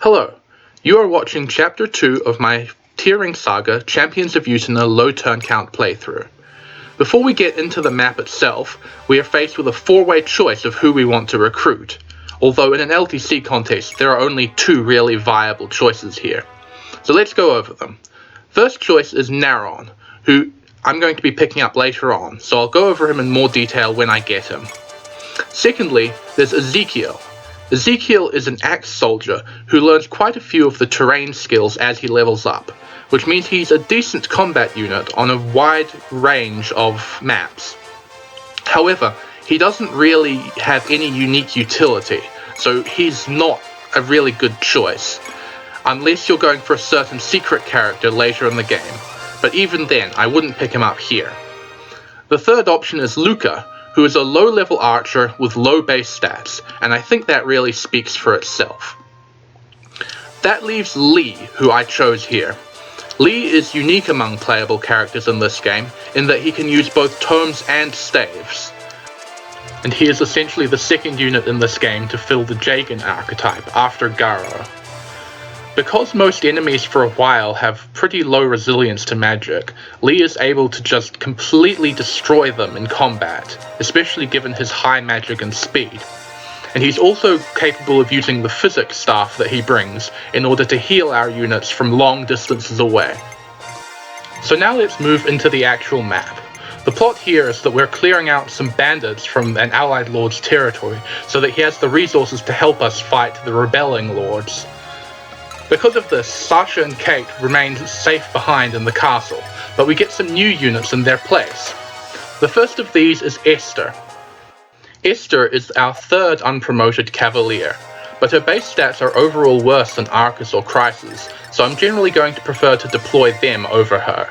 Hello, you are watching Chapter 2 of my TearRing Saga Champions of Utena low turn count playthrough. Before we get into the map itself, we are faced with a four-way choice of who we want to recruit, although in an LTC contest there are only two really viable choices here. So let's go over them. First choice is Naron, who I'm going to be picking up later on, so I'll go over him in more detail when I get him. Secondly, there's Ezekiel. Ezekiel is an axe soldier who learns quite a few of the terrain skills as he levels up, which means he's a decent combat unit on a wide range of maps. However, he doesn't really have any unique utility, so he's not a really good choice, unless you're going for a certain secret character later in the game, but even then I wouldn't pick him up here. The third option is Luca, who is a low-level archer with low base stats, and I think that really speaks for itself. That leaves Lee, who I chose here. Lee is unique among playable characters in this game, in that he can use both tomes and staves, and he is essentially the second unit in this game to fill the Jagan archetype, after Garo. Because most enemies for a while have pretty low resilience to magic, Lee is able to just completely destroy them in combat, especially given his high magic and speed. And he's also capable of using the physics staff that he brings in order to heal our units from long distances away. So now let's move into the actual map. The plot here is that we're clearing out some bandits from an allied lord's territory so that he has the resources to help us fight the rebelling lords. Because of this, Sasha and Kate remain safe behind in the castle, but we get some new units in their place. The first of these is Esther. Esther is our third unpromoted cavalier, but her base stats are overall worse than Arcus or Crisis, so I'm generally going to prefer to deploy them over her.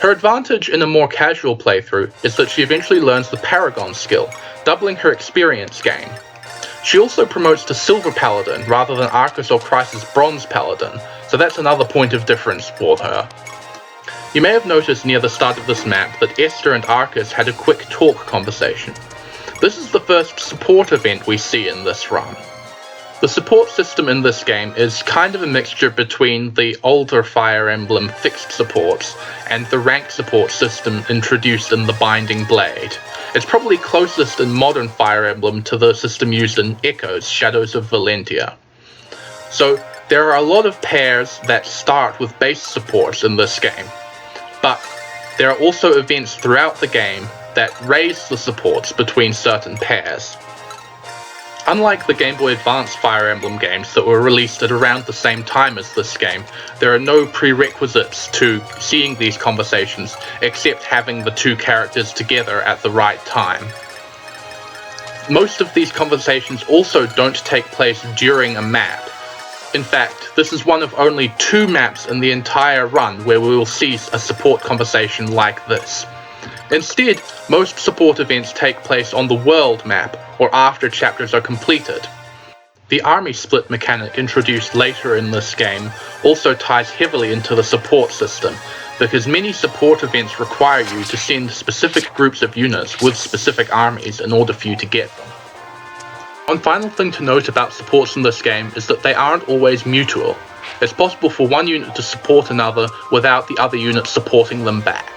Her advantage in a more casual playthrough is that she eventually learns the Paragon skill, doubling her experience gain. She also promotes to Silver Paladin rather than Arcus or Crisis Bronze Paladin, so that's another point of difference for her. You may have noticed near the start of this map that Esther and Arcus had a quick talk conversation. This is the first support event we see in this run. The support system in this game is kind of a mixture between the older Fire Emblem fixed supports and the rank support system introduced in the Binding Blade. It's probably closest in modern Fire Emblem to the system used in Echo's Shadows of Valentia. So there are a lot of pairs that start with base supports in this game, but there are also events throughout the game that raise the supports between certain pairs. Unlike the Game Boy Advance Fire Emblem games that were released at around the same time as this game, there are no prerequisites to seeing these conversations except having the two characters together at the right time. Most of these conversations also don't take place during a map. In fact, this is one of only two maps in the entire run where we will see a support conversation like this. Instead, most support events take place on the world map, or after chapters are completed. The army split mechanic introduced later in this game also ties heavily into the support system, because many support events require you to send specific groups of units with specific armies in order for you to get them. One final thing to note about supports in this game is that they aren't always mutual. It's possible for one unit to support another without the other unit supporting them back.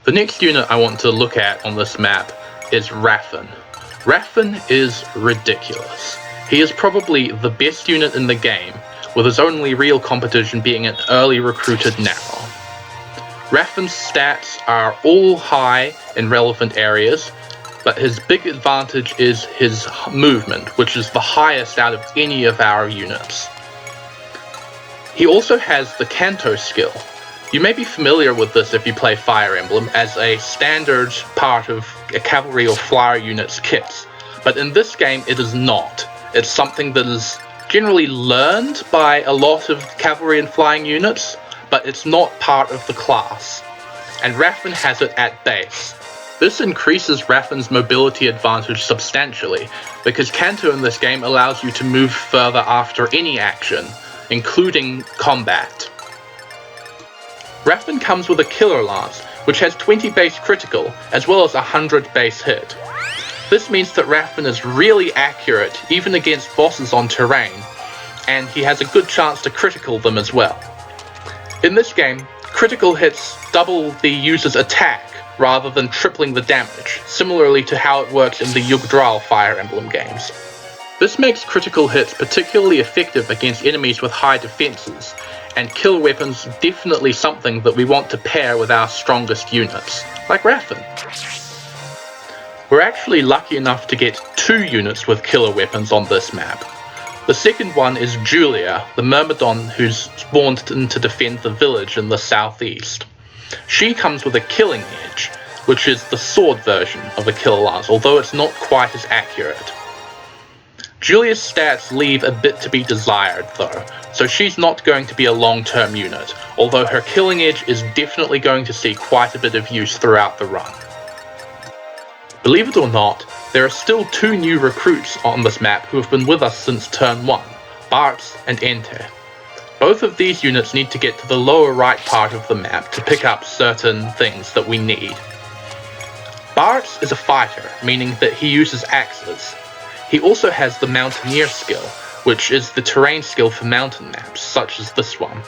The next unit I want to look at on this map is Raffen. Raffen is ridiculous. He is probably the best unit in the game, with his only real competition being an early recruited Naron. Raffen's stats are all high in relevant areas, but his big advantage is his movement, which is the highest out of any of our units. He also has the Canto skill. You may be familiar with this if you play Fire Emblem as a standard part of a cavalry or flyer unit's kits, but in this game it is not. It's something that is generally learned by a lot of cavalry and flying units, but it's not part of the class, and Raffen has it at base. This increases Raffen's mobility advantage substantially, because Canto in this game allows you to move further after any action, including combat. Raffen comes with a Killer Lance, which has 20 base critical, as well as 100 base hit. This means that Raffen is really accurate, even against bosses on terrain, and he has a good chance to critical them as well. In this game, critical hits double the user's attack rather than tripling the damage, similarly to how it works in the Yggdrasil Fire Emblem games. This makes critical hits particularly effective against enemies with high defenses, and killer weapons definitely something that we want to pair with our strongest units, like Raffen. We're actually lucky enough to get 2 units with killer weapons on this map. The second one is Julia, the Myrmidon who's spawned in to defend the village in the southeast. She comes with a killing edge, which is the sword version of a killer lance, although it's not quite as accurate. Julia's stats leave a bit to be desired though, so she's not going to be a long-term unit, although her killing edge is definitely going to see quite a bit of use throughout the run. Believe it or not, there are still 2 new recruits on this map who have been with us since turn 1, Bartz and Enteh. Both of these units need to get to the lower right part of the map to pick up certain things that we need. Bartz is a fighter, meaning that he uses axes. He also has the Mountaineer skill, which is the terrain skill for mountain maps, such as this one.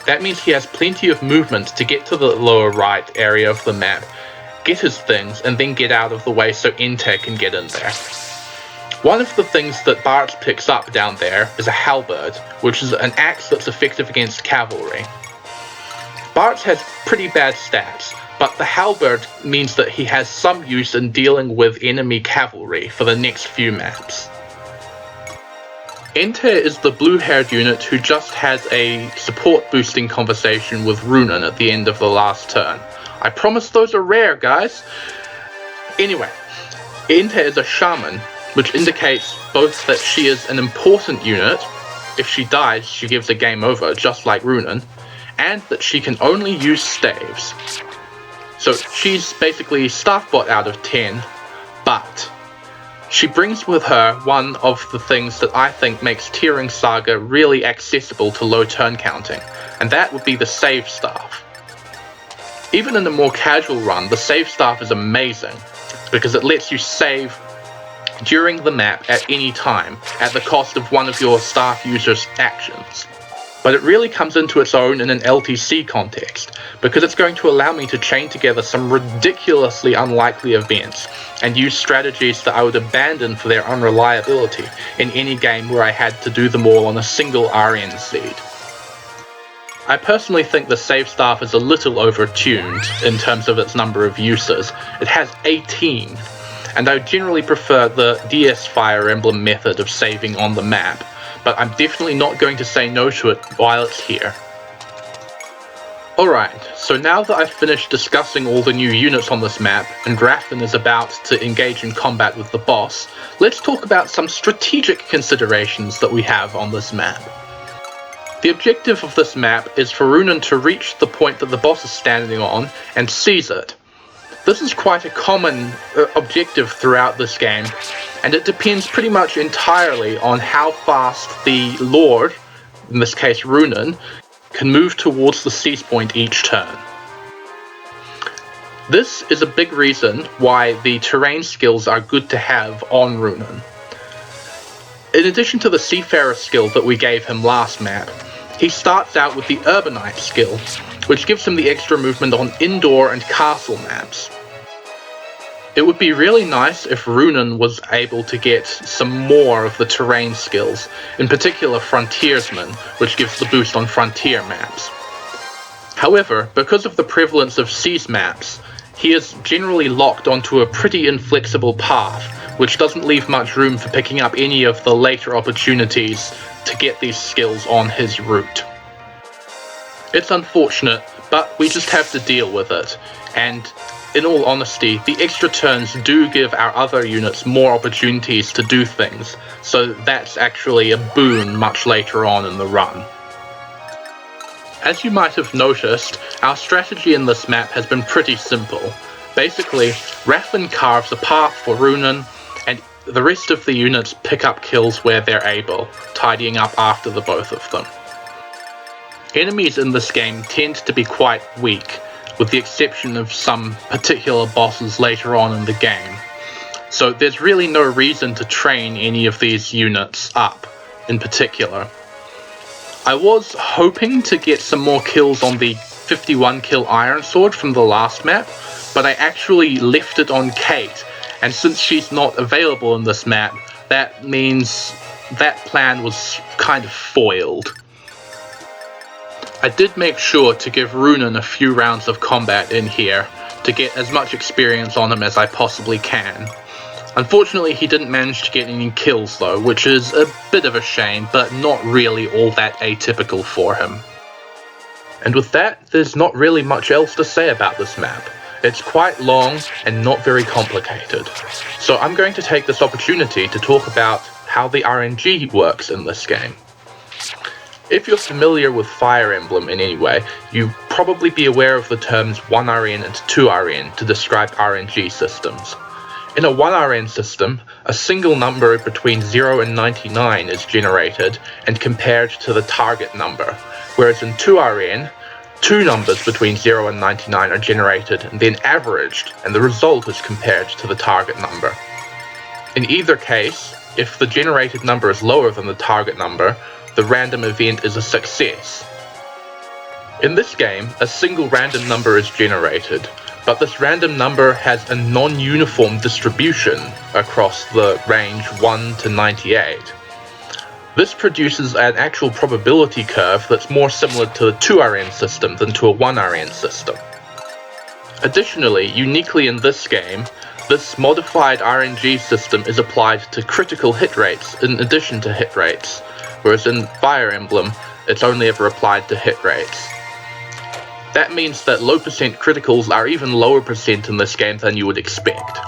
That means he has plenty of movement to get to the lower right area of the map, get his things, and then get out of the way so Enteh can get in there. One of the things that Bartz picks up down there is a halberd, which is an axe that's effective against cavalry. Bartz has pretty bad stats, but the halberd means that he has some use in dealing with enemy cavalry for the next few maps. Enteh is the blue-haired unit who just has a support boosting conversation with Runan at the end of the last turn. I promise those are rare, guys! Anyway, Enteh is a shaman, which indicates both that she is an important unit, if she dies she gives a game over, just like Runan, and that she can only use staves. So she's basically Staffbot out of 10, but she brings with her one of the things that I think makes TearRing Saga really accessible to low turn counting, and that would be the save staff. Even in a more casual run, the save staff is amazing, because it lets you save during the map at any time, at the cost of one of your staff users' actions. But it really comes into its own in an LTC context, because it's going to allow me to chain together some ridiculously unlikely events, and use strategies that I would abandon for their unreliability in any game where I had to do them all on a single RN seed. I personally think the save staff is a little overtuned in terms of its number of uses. It has 18, and I generally prefer the DS Fire Emblem method of saving on the map, but I'm definitely not going to say no to it while it's here. Alright, so now that I've finished discussing all the new units on this map, and Raffen is about to engage in combat with the boss, let's talk about some strategic considerations that we have on this map. The objective of this map is for Runan to reach the point that the boss is standing on and seize it. This is quite a common objective throughout this game, and it depends pretty much entirely on how fast the Lord, in this case Runan, can move towards the seize point each turn. This is a big reason why the terrain skills are good to have on Runan. In addition to the Seafarer skill that we gave him last map, he starts out with the Urbanite skill, which gives him the extra movement on indoor and castle maps. It would be really nice if Runan was able to get some more of the terrain skills, in particular Frontiersman, which gives the boost on frontier maps. However, because of the prevalence of siege maps, he is generally locked onto a pretty inflexible path, which doesn't leave much room for picking up any of the later opportunities to get these skills on his route. It's unfortunate, but we just have to deal with it, and in all honesty, the extra turns do give our other units more opportunities to do things, so that's actually a boon much later on in the run. As you might have noticed, our strategy in this map has been pretty simple. Basically, Raffen carves a path for Runan, and the rest of the units pick up kills where they're able, tidying up after the both of them. Enemies in this game tend to be quite weak, with the exception of some particular bosses later on in the game. So there's really no reason to train any of these units up in particular. I was hoping to get some more kills on the 51 kill Iron Sword from the last map, but I actually left it on Kate, and since she's not available in this map, that means that plan was kind of foiled. I did make sure to give Runan a few rounds of combat in here to get as much experience on him as I possibly can. Unfortunately, he didn't manage to get any kills though, which is a bit of a shame, but not really all that atypical for him. And with that, there's not really much else to say about this map. It's quite long and not very complicated. So I'm going to take this opportunity to talk about how the RNG works in this game. If you're familiar with Fire Emblem in any way, you'll probably be aware of the terms 1RN and 2RN to describe RNG systems. In a 1RN system, a single number between 0 and 99 is generated and compared to the target number, whereas in 2RN, two numbers between 0 and 99 are generated and then averaged, and the result is compared to the target number. In either case, if the generated number is lower than the target number, the random event is a success. In this game, a single random number is generated, but this random number has a non-uniform distribution across the range 1 to 98. This produces an actual probability curve that's more similar to the 2RN system than to a 1RN system. Additionally, uniquely in this game, this modified RNG system is applied to critical hit rates in addition to hit rates, whereas in Fire Emblem, it's only ever applied to hit rates. That means that low percent criticals are even lower percent in this game than you would expect.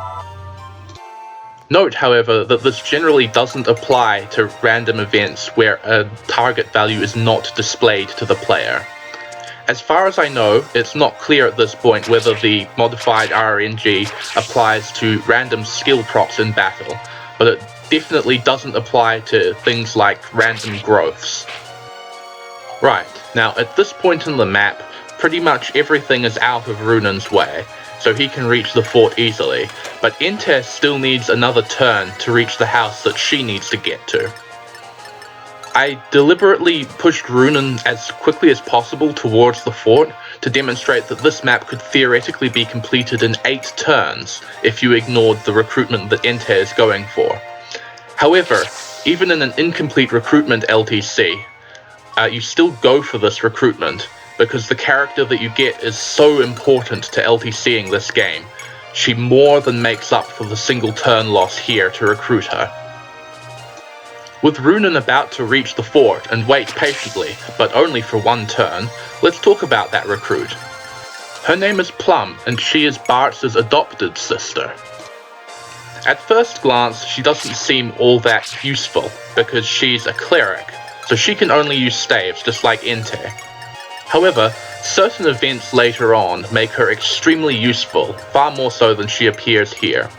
Note, however, that this generally doesn't apply to random events where a target value is not displayed to the player. As far as I know, it's not clear at this point whether the modified RNG applies to random skill procs in battle, but it definitely doesn't apply to things like random growths. Right, now at this point in the map, pretty much everything is out of Runan's way, so he can reach the fort easily, but Enteh still needs another turn to reach the house that she needs to get to. I deliberately pushed Runan as quickly as possible towards the fort to demonstrate that this map could theoretically be completed in 8 turns if you ignored the recruitment that Enteh is going for. However, even in an incomplete recruitment LTC, you still go for this recruitment, because the character that you get is so important to LTCing this game. She more than makes up for the single turn loss here to recruit her. With Runan about to reach the fort and wait patiently, but only for 1 turn, let's talk about that recruit. Her name is Plum, and she is Bartz's adopted sister. At first glance, she doesn't seem all that useful, because she's a cleric, so she can only use staves just like Enteh. However, certain events later on make her extremely useful, far more so than she appears here.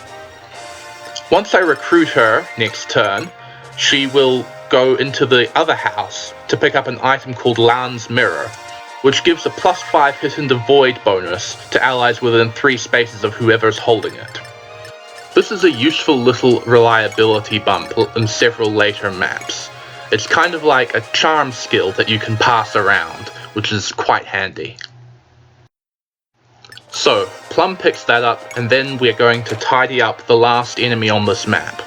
Once I recruit her next turn, she will go into the other house to pick up an item called Lan's Mirror, which gives a +5 hit into void bonus to allies within 3 spaces of whoever's holding it. This is a useful little reliability bump in several later maps. It's kind of like a charm skill that you can pass around, which is quite handy. So, Plum picks that up, and then we're going to tidy up the last enemy on this map.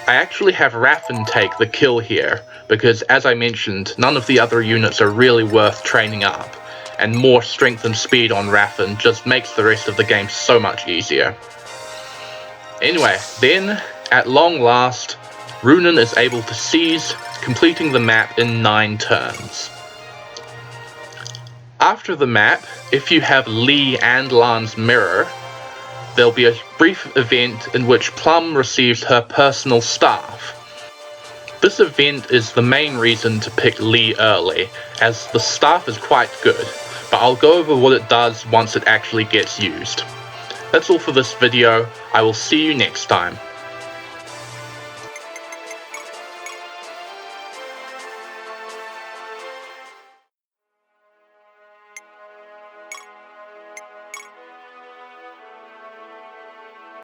I actually have Raffen take the kill here, because as I mentioned, none of the other units are really worth training up, and more strength and speed on Raffen just makes the rest of the game so much easier. Anyway, then, at long last, Runan is able to seize, completing the map in 9 turns. After the map, if you have Lee and Lan's Mirror, there'll be a brief event in which Plum receives her personal staff. This event is the main reason to pick Lee early, as the staff is quite good, but I'll go over what it does once it actually gets used. That's all for this video. I will see you next time.